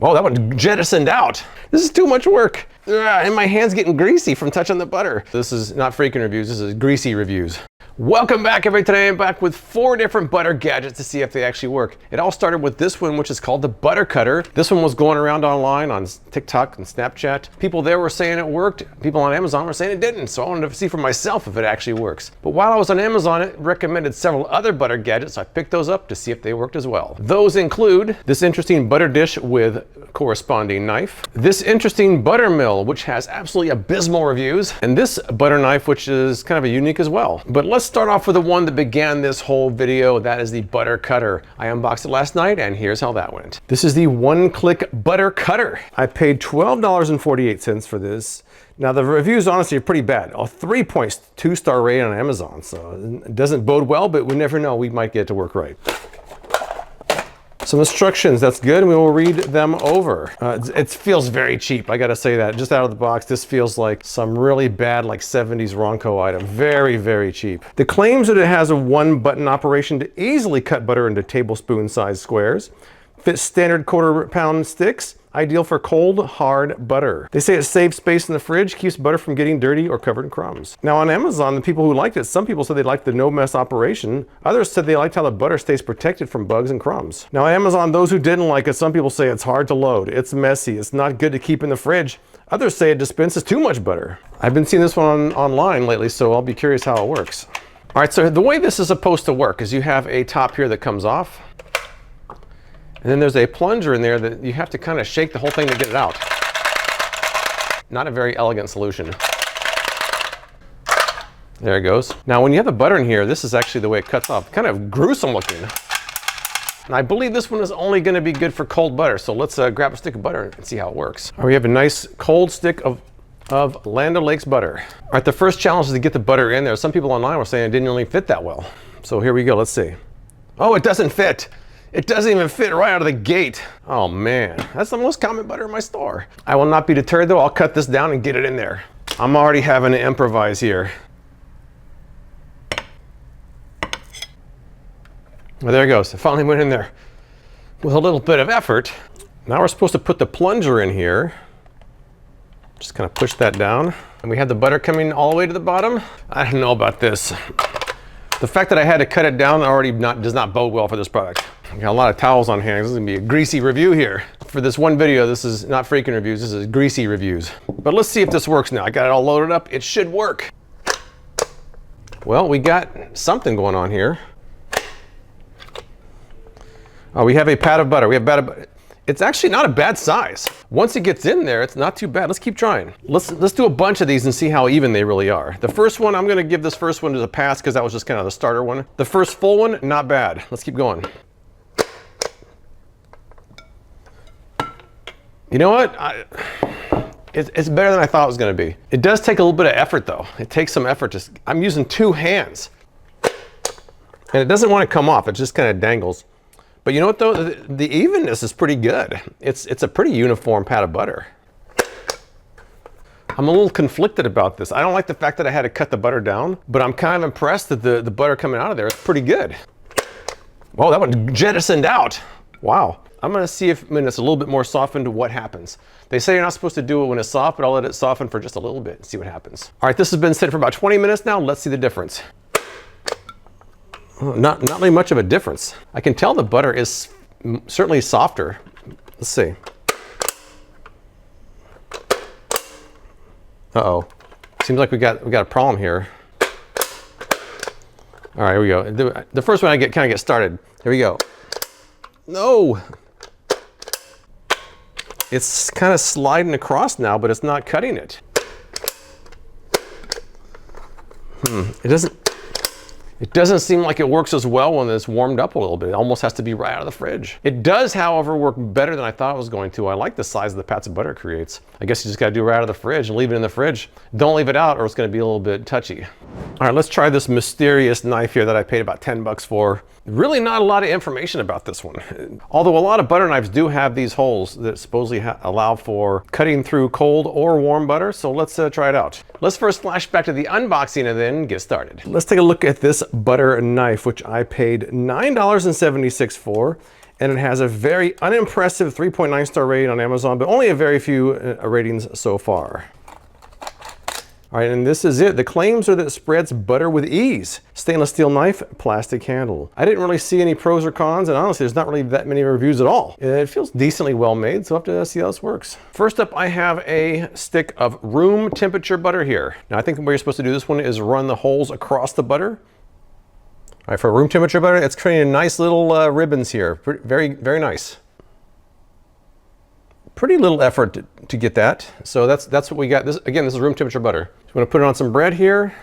Oh, that one jettisoned out. This is too much work. And my hand's getting greasy from touching the butter. This is not freaking reviews, this is greasy reviews. Welcome back, everybody. Today I'm back with 4 different butter gadgets to see if they actually work. It all started with this one, which is called the butter cutter. This one was going around online on TikTok and Snapchat. People there were saying it worked. People on Amazon were saying it didn't. So I wanted to see for myself if it actually works. But while I was on Amazon, it recommended several other butter gadgets. So I picked those up to see if they worked as well. Those include this interesting butter dish with corresponding knife, this interesting butter mill, which has absolutely abysmal reviews, and this butter knife, which is kind of a unique as well. But let's start off with the one that began this whole video. That is the butter cutter. I unboxed it last night, and here's how that went. This is the one-click butter cutter. I paid $12.48 for this. Now the reviews honestly are pretty bad. A 3.2-star rating on Amazon, so it doesn't bode well, but we never know. We might get it to work right. Some instructions, that's good, and we will read them over. It feels very cheap, I gotta say that. Just out of the box, this feels like some really bad, like 70s Ronco item. Very, very cheap. The claims that it has a 1-button operation to easily cut butter into tablespoon-sized squares, fits standard 1/4-pound sticks, ideal for cold, hard butter. They say it saves space in the fridge, keeps butter from getting dirty or covered in crumbs. Now on Amazon, the people who liked it, some people said they liked the no-mess operation. Others said they liked how the butter stays protected from bugs and crumbs. Now on Amazon, those who didn't like it, some people say it's hard to load, it's messy, it's not good to keep in the fridge. Others say it dispenses too much butter. I've been seeing this one online lately, so I'll be curious how it works. All right, so the way this is supposed to work is you have a top here that comes off. And then there's a plunger in there that you have to kind of shake the whole thing to get it out. Not a very elegant solution. There it goes. Now when you have the butter in here, this is actually the way it cuts off. Kind of gruesome looking. And I believe this one is only going to be good for cold butter. So let's grab a stick of butter and see how it works. All right, we have a nice cold stick of Land O'Lakes butter. All right, the first challenge is to get the butter in there. Some people online were saying it didn't really fit that well. So here we go, let's see. Oh, it doesn't fit. It doesn't even fit right out of the gate. Oh man, that's the most common butter in my store. I will not be deterred though. I'll cut this down and get it in there. I'm already having to improvise here. Well, there it goes. It finally went in there with a little bit of effort. Now we're supposed to put the plunger in here. Just kind of push that down. And we have the butter coming all the way to the bottom. I don't know about this. The fact that I had to cut it down already does not bode well for this product. I got a lot of towels on hand. This is gonna be a greasy review here. For this one video, this is not freaking reviews, this is greasy reviews. But let's see if this works now. I got it all loaded up. It should work. Well, we got something going on here. Oh, we have a pat of butter. We have butter. It's actually not a bad size. Once it gets in there, it's not too bad. Let's keep trying. Let's do a bunch of these and see how even they really are. The first one, I'm gonna give this first one as a pass because that was just kind of the starter one. The first full one, not bad. Let's keep going. You know what? It's better than I thought it was gonna be. It does take a little bit of effort though. It takes some effort. I'm using 2 hands. And it doesn't want to come off, it just kind of dangles. But you know what though? The evenness is pretty good. It's a pretty uniform pat of butter. I'm a little conflicted about this. I don't like the fact that I had to cut the butter down, but I'm kind of impressed that the butter coming out of there is pretty good. Whoa, that one jettisoned out. Wow. I'm gonna see if when it's a little bit more softened, what happens. They say you're not supposed to do it when it's soft, but I'll let it soften for just a little bit and see what happens. All right, this has been sitting for about 20 minutes now. Let's see the difference. Not really much of a difference. I can tell the butter is certainly softer. Let's see. Uh-oh. Seems like we got a problem here. All right, here we go. The first one I kind of get started. Here we go. No. It's kind of sliding across now, but it's not cutting it. It doesn't seem like it works as well when it's warmed up a little bit. It almost has to be right out of the fridge. It does, however, work better than I thought it was going to. I like the size of the pats of butter it creates. I guess you just gotta do it right out of the fridge and leave it in the fridge. Don't leave it out or it's gonna be a little bit touchy. All right, let's try this mysterious knife here that I paid about 10 bucks for. Really not a lot of information about this one. Although a lot of butter knives do have these holes that supposedly allow for cutting through cold or warm butter, so let's try it out. Let's first flash back to the unboxing and then get started. Let's take a look at this butter knife, which I paid $9.76 for. and it has a very unimpressive 3.9 star rating on Amazon, but only a very few ratings so far. All right, and this is it. The claims are that it spreads butter with ease. Stainless steel knife, plastic handle. I didn't really see any pros or cons, and honestly, there's not really that many reviews at all. It feels decently well made, so I'll have to see how this works. First up, I have a stick of room temperature butter here. Now, I think the way you're supposed to do this one is run the holes across the butter. All right, for room temperature butter, it's creating nice little ribbons here. Very, very nice. Pretty little effort to get that. So that's what we got. This is room temperature butter. So I'm gonna put it on some bread here.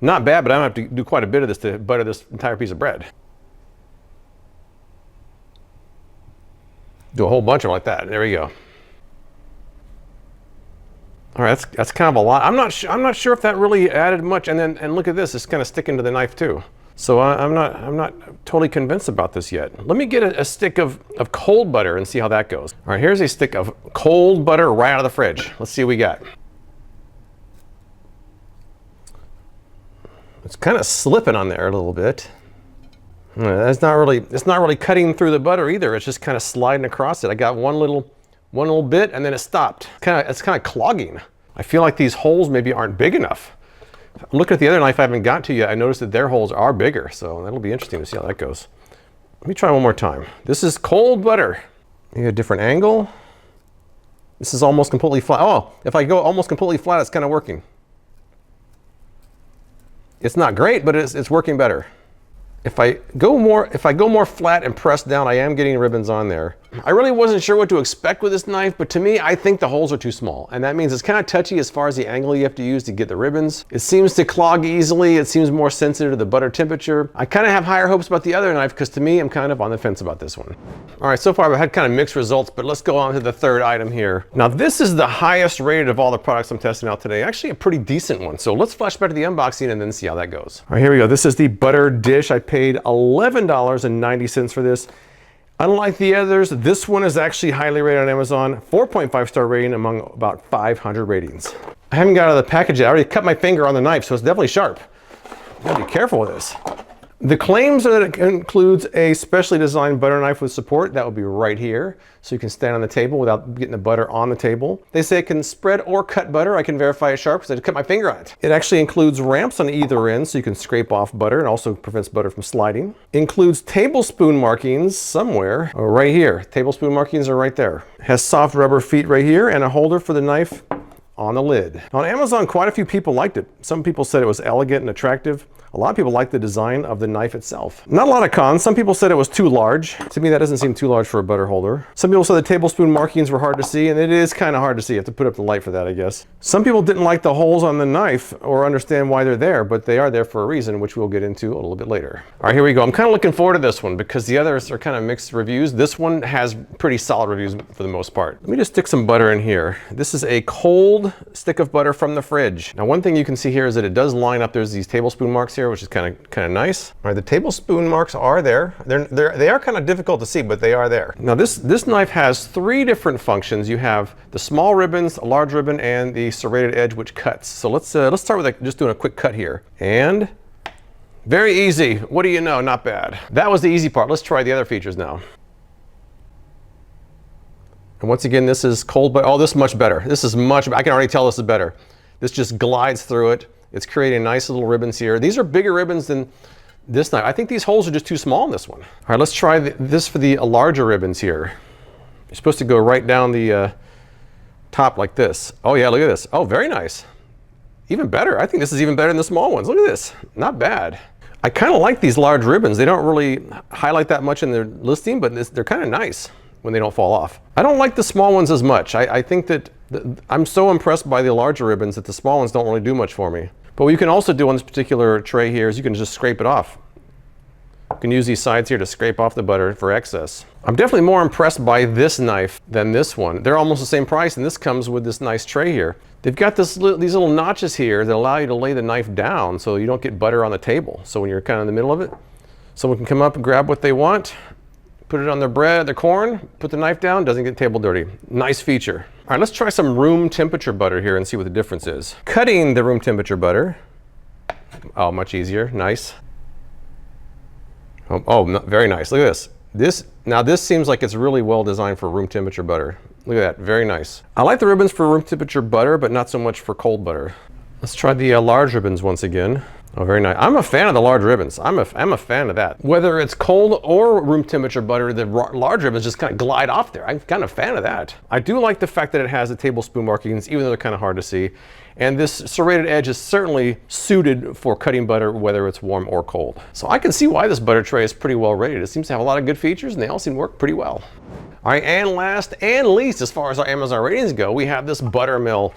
Not bad, but I'm gonna have to do quite a bit of this to butter this entire piece of bread. Do a whole bunch of them like that. There we go. All right, that's kind of a lot. I'm not sure if that really added much. And look at this, it's kind of sticking to the knife too. So I'm not totally convinced about this yet. Let me get a stick of cold butter and see how that goes. All right, here's a stick of cold butter right out of the fridge. Let's see what we got. It's kind of slipping on there a little bit. It's not really cutting through the butter either. It's just kind of sliding across it. I got one little bit and then it stopped. It's kind of clogging. I feel like these holes maybe aren't big enough. Look at the other knife I haven't got to yet. I noticed that their holes are bigger, so that'll be interesting to see how that goes. Let me try one more time. This is cold butter. Maybe a different angle. This is almost completely flat. Oh, if I go almost completely flat, it's kind of working. It's not great, but it's working better. If I go more flat and press down, I am getting ribbons on there. I really wasn't sure what to expect with this knife, but to me, I think the holes are too small. And that means it's kind of touchy as far as the angle you have to use to get the ribbons. It seems to clog easily. It seems more sensitive to the butter temperature. I kind of have higher hopes about the other knife because to me, I'm kind of on the fence about this one. All right, so far I've had kind of mixed results, but let's go on to the third item here. Now this is the highest rated of all the products I'm testing out today. Actually a pretty decent one. So let's flash back to the unboxing and then see how that goes. All right, here we go. This is the butter dish. I paid $11.90 for this. Unlike the others, this one is actually highly rated on Amazon, 4.5 star rating among about 500 ratings. I haven't got out of the package yet. I already cut my finger on the knife, so it's definitely sharp. You gotta be careful with this. The claims are that it includes a specially designed butter knife with support. That will be right here. So you can stand on the table without getting the butter on the table. They say it can spread or cut butter. I can verify it's sharp because I just cut my finger on it. It actually includes ramps on either end so you can scrape off butter and also prevents butter from sliding. Includes tablespoon markings somewhere, right here. Tablespoon markings are right there. Has soft rubber feet right here and a holder for the knife on the lid. On Amazon, quite a few people liked it. Some people said it was elegant and attractive. A lot of people liked the design of the knife itself. Not a lot of cons. Some people said it was too large. To me, that doesn't seem too large for a butter holder. Some people said the tablespoon markings were hard to see, and it is kind of hard to see. You have to put up the light for that, I guess. Some people didn't like the holes on the knife or understand why they're there, but they are there for a reason, which we'll get into a little bit later. All right, here we go. I'm kind of looking forward to this one because the others are kind of mixed reviews. This one has pretty solid reviews for the most part. Let me just stick some butter in here. This is a cold stick of butter from the fridge. Now, one thing you can see here is that it does line up. There's these tablespoon marks here, which is kind of nice. All right, the tablespoon marks are there. They are kind of difficult to see, but they are there. Now this knife has three different functions. You have the small ribbons, a large ribbon, and the serrated edge, which cuts. So let's start with just doing a quick cut here. And very easy. What do you know? Not bad. That was the easy part. Let's try the other features now. And once again, this is cold, but oh, this is much better. This is much, I can already tell this is better. This just glides through it. It's creating nice little ribbons here. These are bigger ribbons than this knife. I think these holes are just too small in this one. All right, let's try this for the larger ribbons here. You're supposed to go right down the top like this. Oh yeah, look at this. Oh, very nice. Even better. I think this is even better than the small ones. Look at this. Not bad. I kind of like these large ribbons. They don't really highlight that much in their listing, but they're kind of nice when they don't fall off. I don't like the small ones as much. I think that I'm so impressed by the larger ribbons that the small ones don't really do much for me. But what you can also do on this particular tray here is you can just scrape it off. You can use these sides here to scrape off the butter for excess. I'm definitely more impressed by this knife than this one. They're almost the same price, and this comes with this nice tray here. They've got these little notches here that allow you to lay the knife down so you don't get butter on the table. So when you're kind of in the middle of it, someone can come up and grab what they want, put it on their bread, their corn, put the knife down, doesn't get table dirty. Nice feature. All right, let's try some room temperature butter here and see what the difference is. Cutting the room temperature butter. Oh, much easier, nice. Very nice. Look at this. Now this seems like it's really well designed for room temperature butter. Look at that, very nice. I like the ribbons for room temperature butter, but not so much for cold butter. Let's try the large ribbons once again. Oh, very nice. I'm a fan of the large ribbons. I'm a fan of that. Whether it's cold or room temperature butter, the large ribbons just kind of glide off there. I'm kind of a fan of that. I do like the fact that it has the tablespoon markings, even though they're kind of hard to see. And this serrated edge is certainly suited for cutting butter, whether it's warm or cold. So I can see why this butter tray is pretty well rated. It seems to have a lot of good features, and they all seem to work pretty well. All right, and last and least, as far as our Amazon ratings go, we have this butter mill.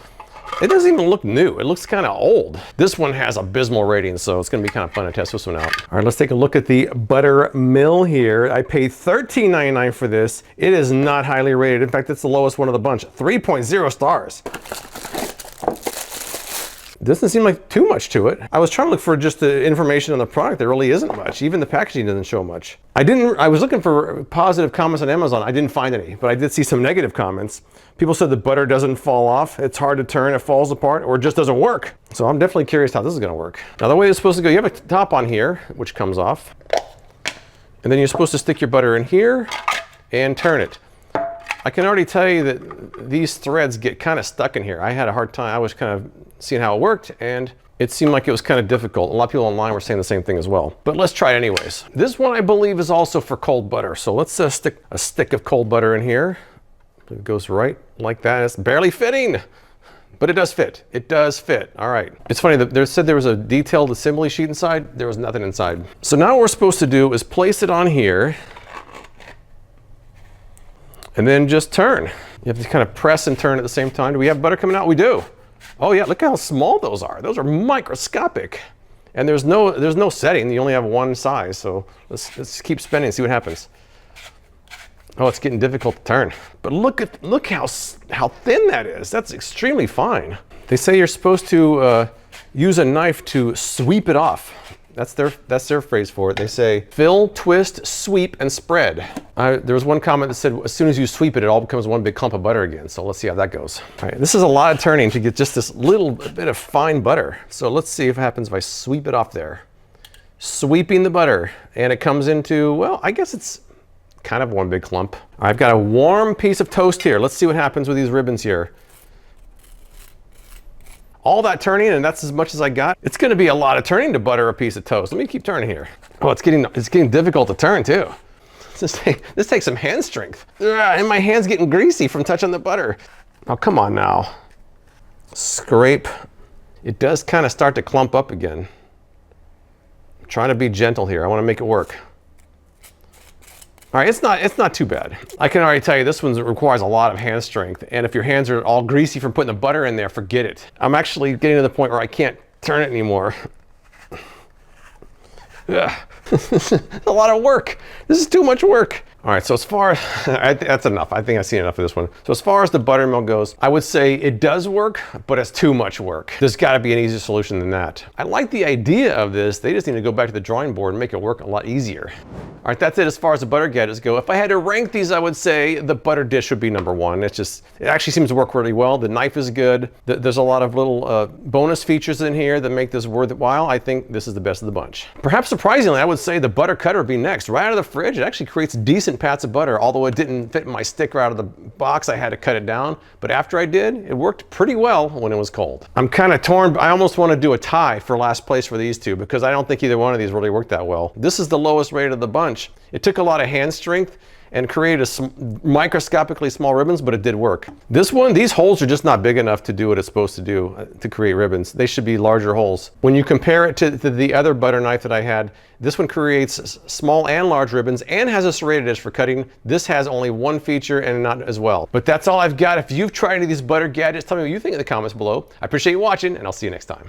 It doesn't even look new. It looks kind of old. This one has abysmal ratings, so it's going to be kind of fun to test this one out. All right, let's take a look at the butter mill here. I paid $13.99 for this. It is not highly rated. In fact, it's the lowest one of the bunch, 3.0 stars. Doesn't seem like too much to it. I was trying to look for just the information on the product. There really isn't much. Even the packaging doesn't show much. I was looking for positive comments on Amazon. I didn't find any, but I did see some negative comments. People said the butter doesn't fall off. It's hard to turn, it falls apart, or it just doesn't work. So I'm definitely curious how this is gonna work. Now the way it's supposed to go, you have a top on here, which comes off. And then you're supposed to stick your butter in here and turn it. I can already tell you that these threads get kind of stuck in here. I had a hard time. I was kind of seeing how it worked, and it seemed like it was kind of difficult. A lot of people online were saying the same thing as well. But let's try it anyways. This one I believe is also for cold butter. So let's stick a stick of cold butter in here. It goes right like that. It's barely fitting, but it does fit. It does fit. All right. It's funny that they said there was a detailed assembly sheet inside. There was nothing inside. So now what we're supposed to do is place it on here and then just turn. You have to kind of press and turn at the same time. Do we have butter coming out? We do. Oh yeah, look how small those are. Those are microscopic. And there's no setting. You only have one size. So let's keep spinning and see what happens. Oh, it's getting difficult to turn. But look how thin that is. That's extremely fine. They say you're supposed to use a knife to sweep it off. That's their phrase for it. They say fill, twist, sweep, and spread. There was one comment that said as soon as you sweep it, it all becomes one big clump of butter again. So let's see how that goes. All right, this is a lot of turning to get just this little bit of fine butter. So let's see if it happens if I sweep it off there. Sweeping the butter, and it comes into, well, I guess it's kind of one big clump. I've got a warm piece of toast here. Let's see what happens with these ribbons here. All that turning, and that's as much as I got. It's gonna be a lot of turning to butter a piece of toast. Let me keep turning here. Oh, it's getting difficult to turn too. This takes some hand strength. And my hand's getting greasy from touching the butter. Oh, come on now. Scrape. It does kind of start to clump up again. I'm trying to be gentle here. I wanna make it work. All right, it's not too bad. I can already tell you this one requires a lot of hand strength, and if your hands are all greasy from putting the butter in there, forget it. I'm actually getting to the point where I can't turn it anymore. It's a lot of work. This is too much work. All right, so as far as, that's enough. I think I've seen enough of this one. So as far as the buttermilk goes, I would say it does work, but it's too much work. There's gotta be an easier solution than that. I like the idea of this. They just need to go back to the drawing board and make it work a lot easier. All right, that's it as far as the butter gadgets go. If I had to rank these, I would say the butter dish would be number one. It actually seems to work really well. The knife is good. There's a lot of little bonus features in here that make this worthwhile. I think this is the best of the bunch. Perhaps surprisingly, I would say the butter cutter would be next. Right out of the fridge, it actually creates decent pats of butter, although it didn't fit in my stick right out of the box. I had to cut it down, but after I did, it worked pretty well when it was cold. I'm kind of torn. I almost want to do a tie for last place for these two because I don't think either one of these really worked that well. This is the lowest rated of the bunch. It took a lot of hand strength and created microscopically small ribbons, but it did work. This one, these holes are just not big enough to do what it's supposed to do to create ribbons. They should be larger holes. When you compare it to the other butter knife that I had, this one creates small and large ribbons and has a serrated edge for cutting. This has only one feature and not as well. But that's all I've got. If you've tried any of these butter gadgets, tell me what you think in the comments below. I appreciate you watching, and I'll see you next time.